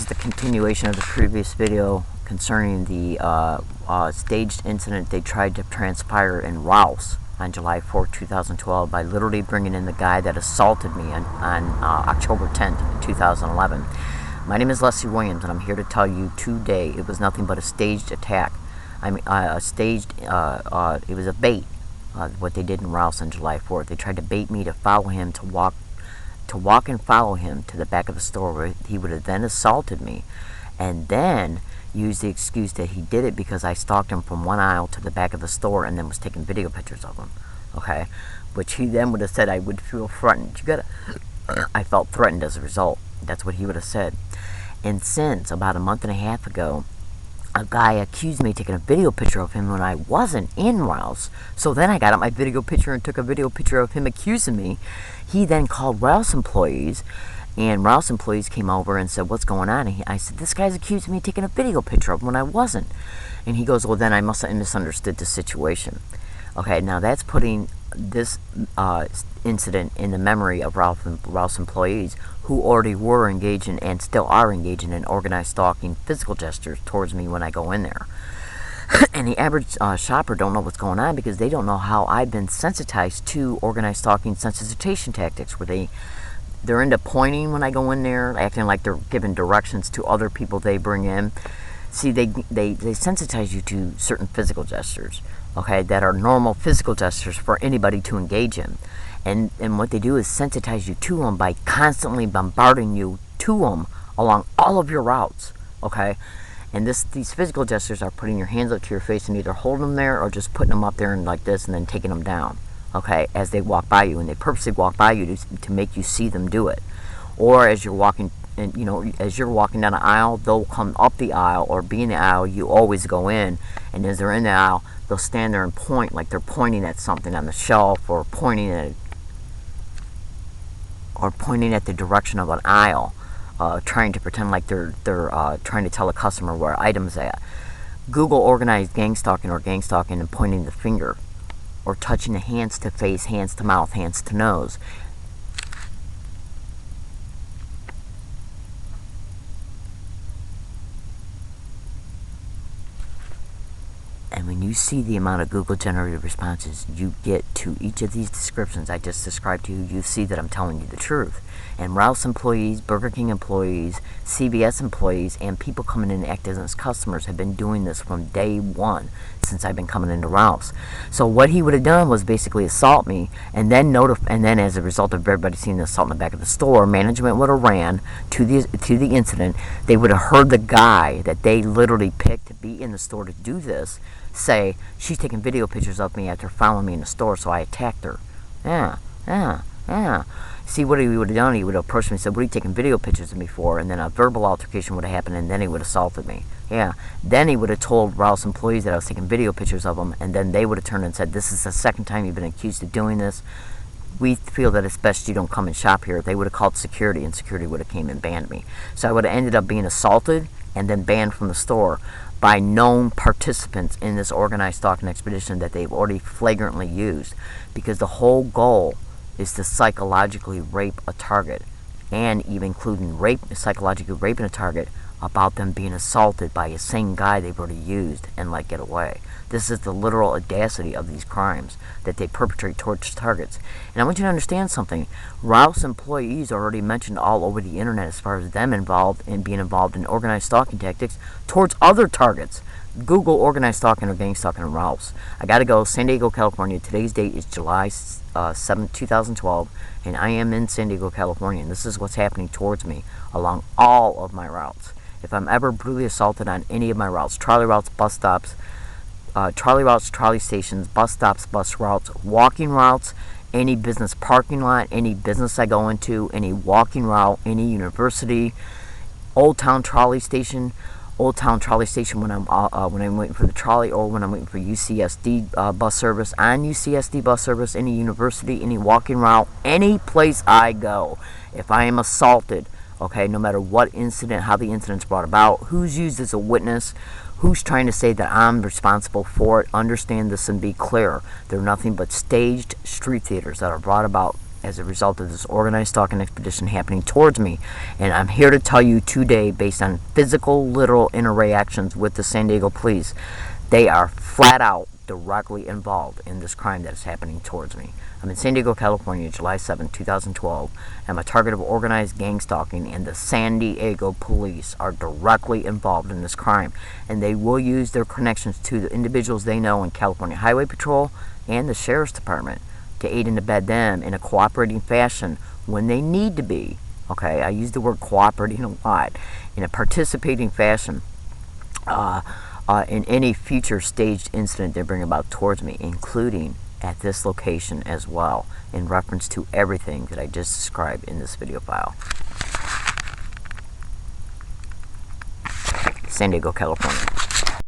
is the continuation of the previous video concerning the staged incident they tried to transpire in RALPHS on July 4th, 2012 by literally bringing in the guy that assaulted me on October 10th, 2011. My name is Leslie Williams, and I'm here to tell you today it was nothing but a staged attack. I mean, it was a bait, what they did in RALPHS on July 4th. They tried to bait me to follow him, to walk and follow him to the back of the store, where he would have then assaulted me, and then used the excuse that he did it because I stalked him from one aisle to the back of the store and then was taking video pictures of him. Okay, which he then would have said I would feel threatened. I felt threatened as a result. That's what he would have said. And since about a month and a half ago, a guy accused me of taking a video picture of him when I wasn't in RALPHS. So then I got out my video picture and took a video picture of him accusing me. He then called RALPHS employees, and RALPHS employees came over and said, "What's going on?" And I said, "This guy's accusing me of taking a video picture of him when I wasn't." And he goes, "Well, then I must have misunderstood the situation." Okay, now that's putting this incident in the memory of RALPHS employees who already were engaging and still are engaging in organized stalking physical gestures towards me when I go in there. And the average shopper don't know what's going on because they don't know how I've been sensitized to organized stalking sensitization tactics, where they're into pointing when I go in there, acting like they're giving directions to other people they bring in. See, they sensitize you to certain physical gestures, okay, that are normal physical gestures for anybody to engage in. And what they do is sensitize you to them by constantly bombarding you to them along all of your routes, okay? And these physical gestures are putting your hands up to your face and either holding them there or just putting them up there and like this and then taking them down, okay, as they walk by you. And they purposely walk by you to make you see them do it. Or as you're walking, and as you're walking down the aisle, they'll come up the aisle or be in the aisle. You always go in, and as they're in the aisle, they'll stand there and point like they're pointing at something on the shelf, or pointing at the direction of an aisle, trying to pretend like they're trying to tell a customer where items at. Google organized gang stalking or gang stalking and pointing the finger, or touching the hands to face, hands to mouth, hands to nose. And when you see the amount of Google-generated responses you get to each of these descriptions I just described to you, you see that I'm telling you the truth. And RALPHS employees, Burger King employees, CVS employees, and people coming in acting as customers have been doing this from day one since I've been coming into RALPHS. So what he would have done was basically assault me, and then as a result of everybody seeing the assault in the back of the store, management would have ran to the incident. They would have heard the guy that they literally picked to be in the store to do this say, "She's taking video pictures of me after following me in the store, so I attacked her." Yeah. See, what he would have done, he would have approached me and said, "What are you taking video pictures of me for?" And then a verbal altercation would have happened, and then he would have assaulted me. Yeah. Then he would have told RALPHS employees that I was taking video pictures of them, and then they would have turned and said, "This is the second time you've been accused of doing this. We feel that it's best you don't come and shop here." They would have called security, and security would have came and banned me. So I would have ended up being assaulted and then banned from the store by known participants in this organized stalking expedition that they've already flagrantly used, because the whole goal is to psychologically rape a target, and even including psychologically raping a target about them being assaulted by a same guy they've already used and let get away. This is the literal audacity of these crimes that they perpetrate towards targets. And I want you to understand something. RALPHS employees are already mentioned all over the internet as far as them being involved in organized stalking tactics towards other targets. Google organized stalking or gang stalking in RALPHS. I gotta go. San Diego, California. Today's date is July 7th, 2012, and I am in San Diego, California, and this is what's happening towards me along all of my routes. If I'm ever brutally assaulted on any of my routes, trolley routes, bus stops, trolley routes, trolley stations, bus stops, bus routes, walking routes, any business parking lot, any business I go into, any walking route, any university, Old Town trolley station when I'm waiting for the trolley, or when I'm waiting for UCSD bus service, on UCSD bus service, any university, any walking route, any place I go. If I am assaulted, okay, no matter what incident, how the incident's brought about, who's used as a witness, who's trying to say that I'm responsible for it, understand this and be clear. They're nothing but staged street theaters that are brought about as a result of this organized stalking expedition happening towards me. And I'm here to tell you today, based on physical, literal interactions with the San Diego police, they are flat out directly involved in this crime that is happening towards me. I'm in San Diego, California, July 7, 2012. I'm a target of organized gang stalking, and the San Diego police are directly involved in this crime. And they will use their connections to the individuals they know in California Highway Patrol and the Sheriff's Department to aid and abet them in a cooperating fashion when they need to be. Okay, I use the word cooperating a lot. In a participating fashion in any future staged incident they bring about towards me, including at this location as well, in reference to everything that I just described in this video file. San Diego, California.